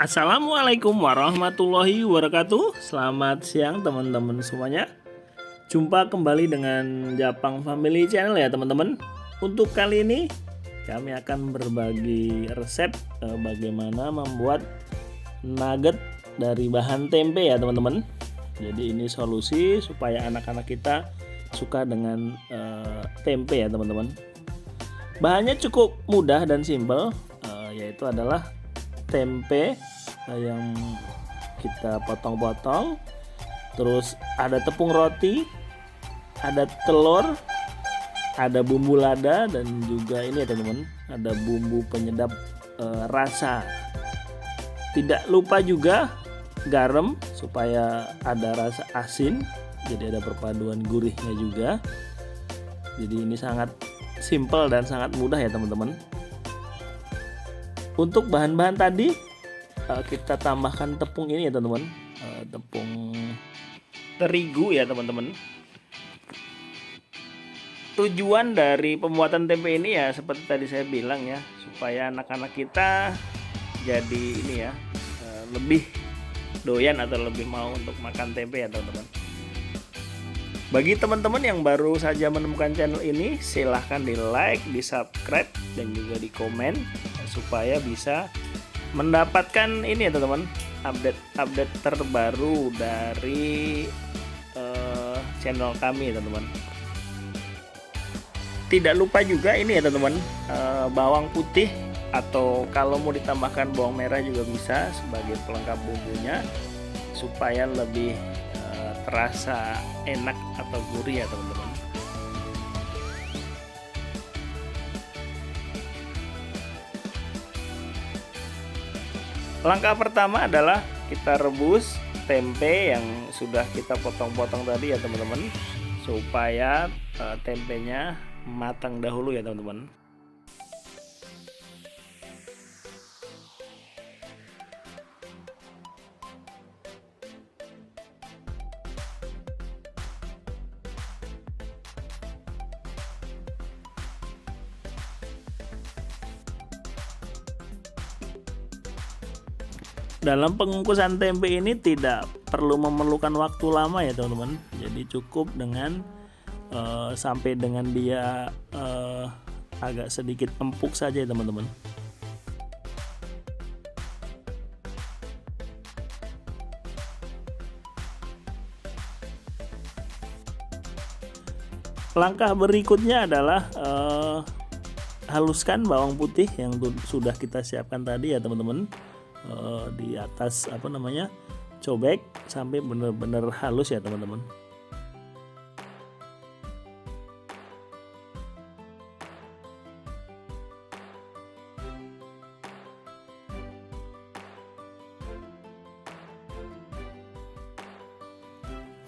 Assalamualaikum warahmatullahi wabarakatuh. Selamat siang teman-teman semuanya. Jumpa kembali dengan Japang Family Channel ya teman-teman. Untuk kali ini kami akan berbagi resep bagaimana membuat nugget dari bahan tempe ya teman-teman. Jadi ini solusi supaya anak-anak kita suka dengan tempe ya teman-teman. Bahannya cukup mudah dan simpel, yaitu adalah tempe yang kita potong-potong, terus ada tepung roti, ada telur, ada bumbu lada, dan juga ini ya teman-teman, ada bumbu penyedap rasa. Tidak lupa juga garam supaya ada rasa asin, jadi ada perpaduan gurihnya juga. Jadi ini sangat simple dan sangat mudah ya teman-teman. Untuk bahan-bahan tadi kita tambahkan tepung ini ya teman-teman, tepung terigu ya teman-teman. Tujuan dari pembuatan tempe ini ya seperti tadi saya bilang ya, supaya anak-anak kita jadi ini ya lebih doyan atau lebih mau untuk makan tempe ya teman-teman. Bagi teman-teman yang baru saja menemukan channel ini, silahkan di like, di subscribe, dan juga di komen supaya bisa mendapatkan ini ya teman-teman, update terbaru dari channel kami ya teman-teman. Tidak lupa juga ini ya teman-teman, bawang putih atau kalau mau ditambahkan bawang merah juga bisa sebagai pelengkap bumbunya supaya lebih terasa enak atau gurih ya teman-teman. Langkah pertama adalah kita rebus tempe yang sudah kita potong-potong tadi ya teman-teman, supaya tempenya matang dahulu ya teman-teman. Dalam pengukusan tempe ini tidak perlu memerlukan waktu lama ya teman-teman. Jadi cukup dengan sampai dengan dia agak sedikit empuk saja ya teman-teman. Langkah berikutnya adalah haluskan bawang putih yang sudah kita siapkan tadi ya teman-teman. Di atas cobek sampai benar-benar halus ya teman-teman.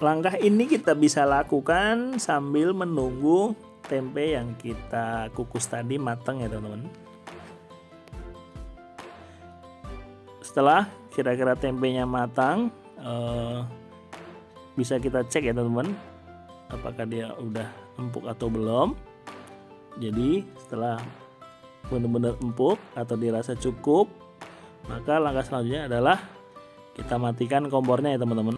Langkah ini kita bisa lakukan sambil menunggu tempe yang kita kukus tadi matang ya teman-teman. Setelah kira-kira tempenya matang, bisa kita cek ya teman-teman, apakah dia udah empuk atau belum. Jadi setelah benar-benar empuk atau dirasa cukup, maka langkah selanjutnya adalah kita matikan kompornya ya teman-teman.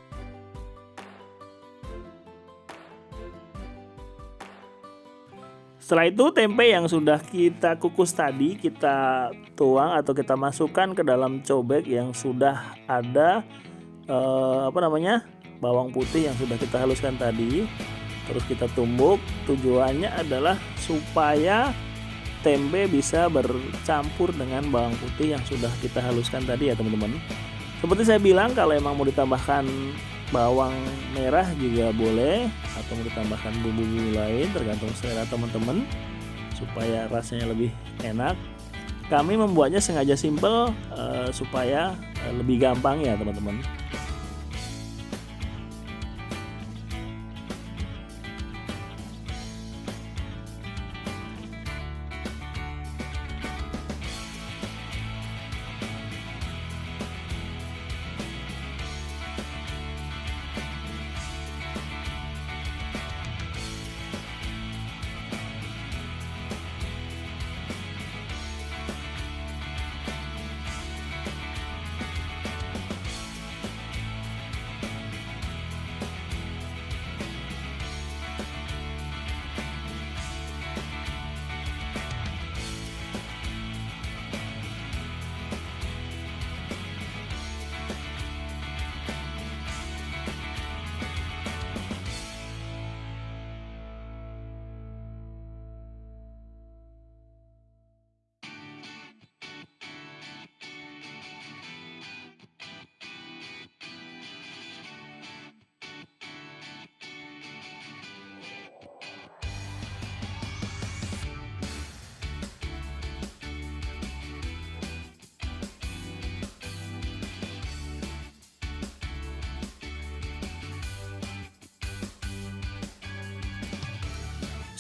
Setelah itu tempe yang sudah kita kukus tadi kita tuang atau kita masukkan ke dalam cobek yang sudah ada bawang putih yang sudah kita haluskan tadi. Terus kita tumbuk. Tujuannya adalah supaya tempe bisa bercampur dengan bawang putih yang sudah kita haluskan tadi ya teman-teman. Seperti saya bilang, kalau emang mau ditambahkan bawang merah juga boleh, atau mau ditambahkan bumbu-bumbu lain tergantung selera teman-teman supaya rasanya lebih enak. Kami membuatnya sengaja simple supaya lebih gampang ya teman-teman.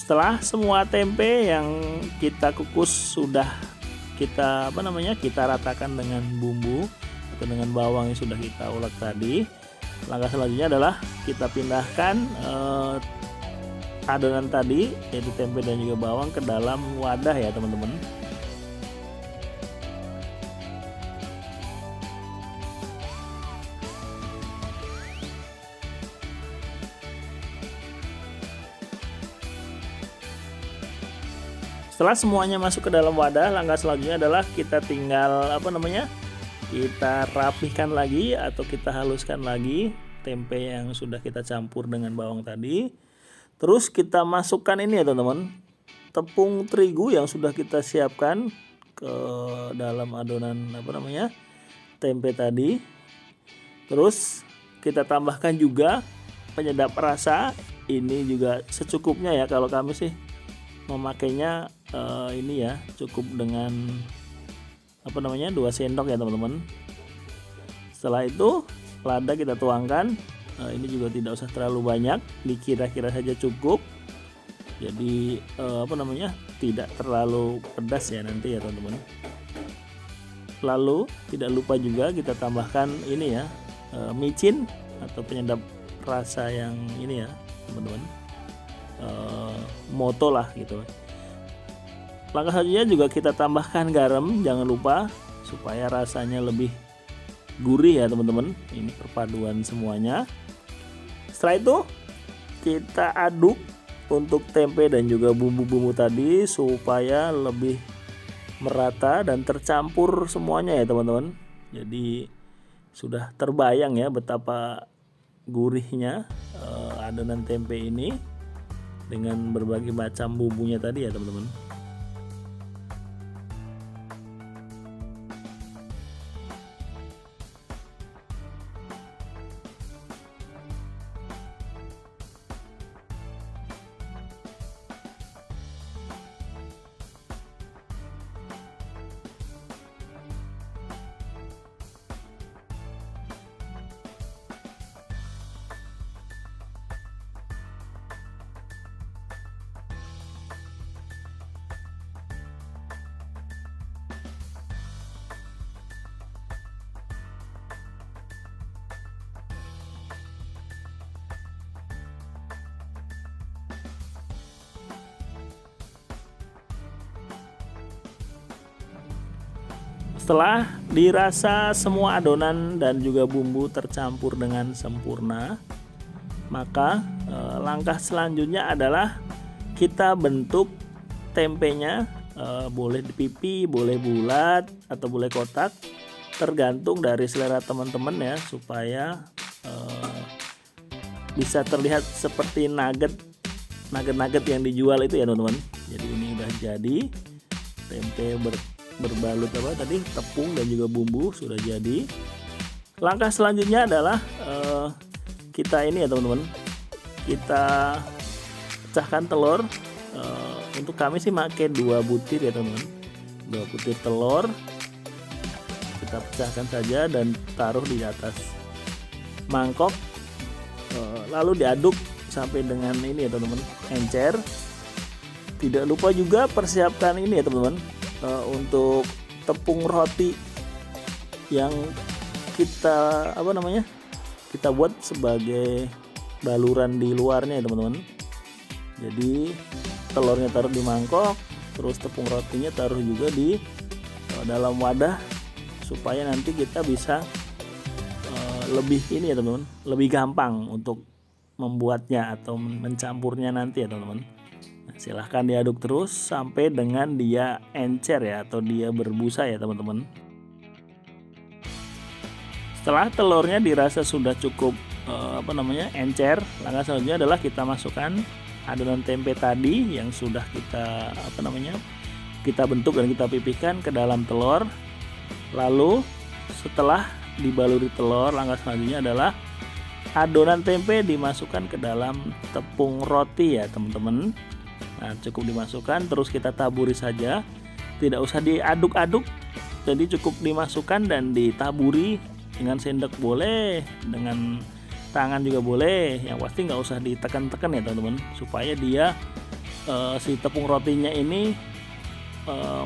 Setelah semua tempe yang kita kukus sudah kita kita ratakan dengan bumbu atau dengan bawang yang sudah kita ulek tadi, langkah selanjutnya adalah kita pindahkan adonan tadi, yaitu tempe dan juga bawang, ke dalam wadah ya teman-teman. Setelah semuanya masuk ke dalam wadah, langkah selanjutnya adalah kita tinggal kita rapihkan lagi atau kita haluskan lagi tempe yang sudah kita campur dengan bawang tadi. Terus kita masukkan ini ya teman-teman, tepung terigu yang sudah kita siapkan ke dalam adonan tempe tadi. Terus kita tambahkan juga penyedap rasa, ini juga secukupnya ya, kalau kami sih memakainya ini ya, cukup dengan 2 sendok ya teman-teman. Setelah itu lada kita tuangkan, ini juga tidak usah terlalu banyak, dikira-kira saja cukup. Jadi tidak terlalu pedas ya nanti ya teman-teman. Lalu tidak lupa juga kita tambahkan ini ya, micin atau penyedap rasa yang ini ya teman-teman, moto lah gitu. Langkah selanjutnya juga kita tambahkan garam, jangan lupa, supaya rasanya lebih gurih ya teman-teman. Ini perpaduan semuanya. Setelah itu kita aduk untuk tempe dan juga bumbu-bumbu tadi supaya lebih merata dan tercampur semuanya ya teman-teman. Jadi sudah terbayang ya betapa gurihnya adonan tempe ini dengan berbagai macam bumbunya tadi ya teman-teman. Setelah dirasa semua adonan dan juga bumbu tercampur dengan sempurna, maka langkah selanjutnya adalah kita bentuk tempenya, boleh pipi, boleh bulat atau boleh kotak, tergantung dari selera teman-teman ya, supaya bisa terlihat seperti nugget yang dijual itu ya teman-teman. Jadi ini udah jadi tempe berbalut tepung dan juga bumbu sudah jadi. Langkah selanjutnya adalah kita ini ya teman-teman, kita pecahkan telur. Untuk kami sih pakai 2 butir ya teman-teman, 2 butir telur kita pecahkan saja dan taruh di atas mangkok, lalu diaduk sampai dengan ini ya teman-teman, encer. Tidak lupa juga persiapkan ini ya teman-teman, untuk tepung roti yang kita kita buat sebagai baluran di luarnya ya teman-teman. Jadi telurnya taruh di mangkok, terus tepung rotinya taruh juga di dalam wadah, supaya nanti kita bisa lebih ini ya teman-teman, lebih gampang untuk membuatnya atau mencampurnya nanti ya teman-teman. Silahkan diaduk terus sampai dengan dia encer ya, atau dia berbusa ya teman-teman. Setelah telurnya dirasa sudah cukup encer, langkah selanjutnya adalah kita masukkan adonan tempe tadi yang sudah kita kita bentuk dan kita pipihkan ke dalam telur. Lalu setelah dibaluri telur, langkah selanjutnya adalah adonan tempe dimasukkan ke dalam tepung roti ya teman-teman. Nah, cukup dimasukkan, terus kita taburi saja, tidak usah diaduk-aduk, jadi cukup dimasukkan dan ditaburi dengan sendok boleh, dengan tangan juga boleh, yang pasti nggak usah ditekan-tekan ya teman-teman, supaya dia si tepung rotinya ini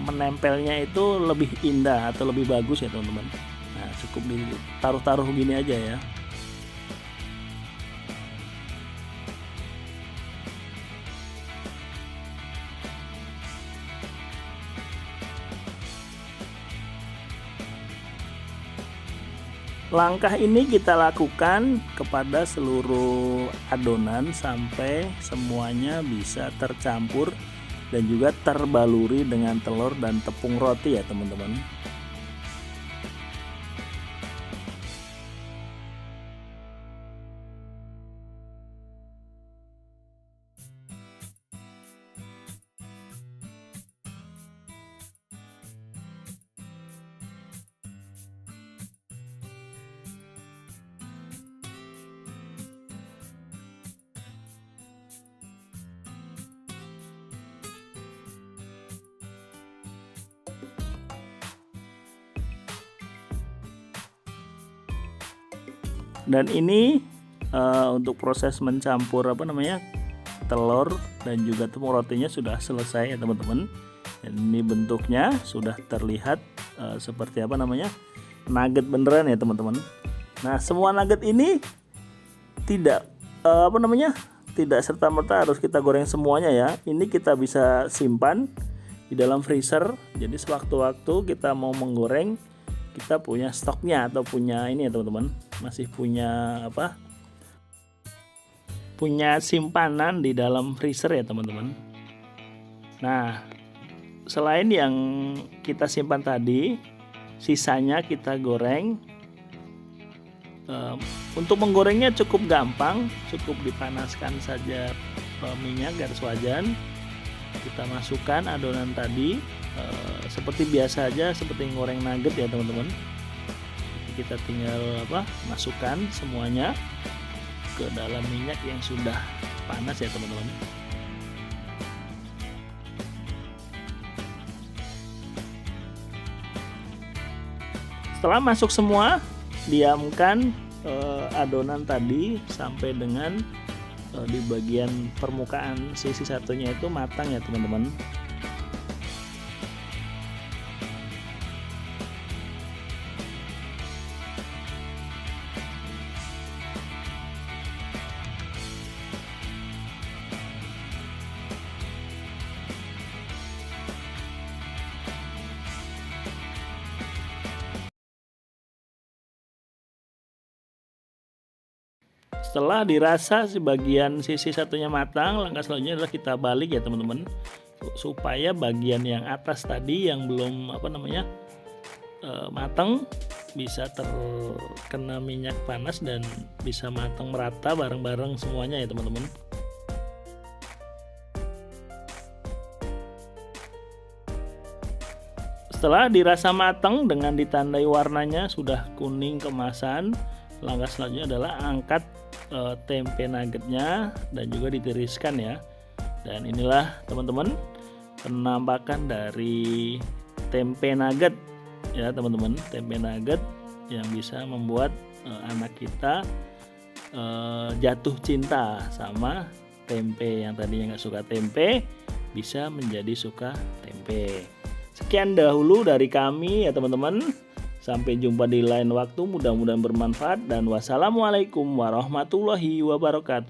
menempelnya itu lebih indah atau lebih bagus ya teman-teman. Nah, cukup ditaruh-taruh gini aja ya. Langkah ini kita lakukan kepada seluruh adonan sampai semuanya bisa tercampur dan juga terbaluri dengan telur dan tepung roti ya teman-teman. Dan ini untuk proses mencampur telur dan juga tepung rotinya sudah selesai ya teman-teman. Dan ini bentuknya sudah terlihat seperti nugget beneran ya teman-teman. Nah, semua nugget ini tidak tidak serta-merta harus kita goreng semuanya ya. Ini kita bisa simpan di dalam freezer. Jadi sewaktu-waktu kita mau menggoreng, kita punya stoknya atau punya ini ya teman-teman, masih punya punya simpanan di dalam freezer ya teman-teman. Nah, selain yang kita simpan tadi, sisanya kita goreng. Untuk menggorengnya cukup gampang, cukup dipanaskan saja minyak garis wajan. Kita masukkan adonan tadi seperti biasa aja, seperti goreng nugget ya teman-teman. Kita tinggal masukkan semuanya ke dalam minyak yang sudah panas ya teman-teman. Setelah masuk semua, diamkan adonan tadi sampai dengan di bagian permukaan sisi satunya itu matang ya teman-teman. Setelah dirasa sebagian sisi satunya matang, langkah selanjutnya adalah kita balik ya teman-teman, supaya bagian yang atas tadi yang belum matang bisa terkena minyak panas dan bisa matang merata bareng-bareng semuanya ya teman-teman. Setelah dirasa matang dengan ditandai warnanya sudah kuning keemasan, langkah selanjutnya adalah angkat tempe nuggetnya dan juga ditiriskan ya. Dan inilah teman-teman penampakan dari tempe nugget ya teman-teman. Tempe nugget yang bisa membuat anak kita jatuh cinta sama tempe. Yang tadinya nggak suka tempe bisa menjadi suka tempe. Sekian dahulu dari kami ya teman-teman. Sampai jumpa di lain waktu, mudah-mudahan bermanfaat dan wassalamualaikum warahmatullahi wabarakatuh.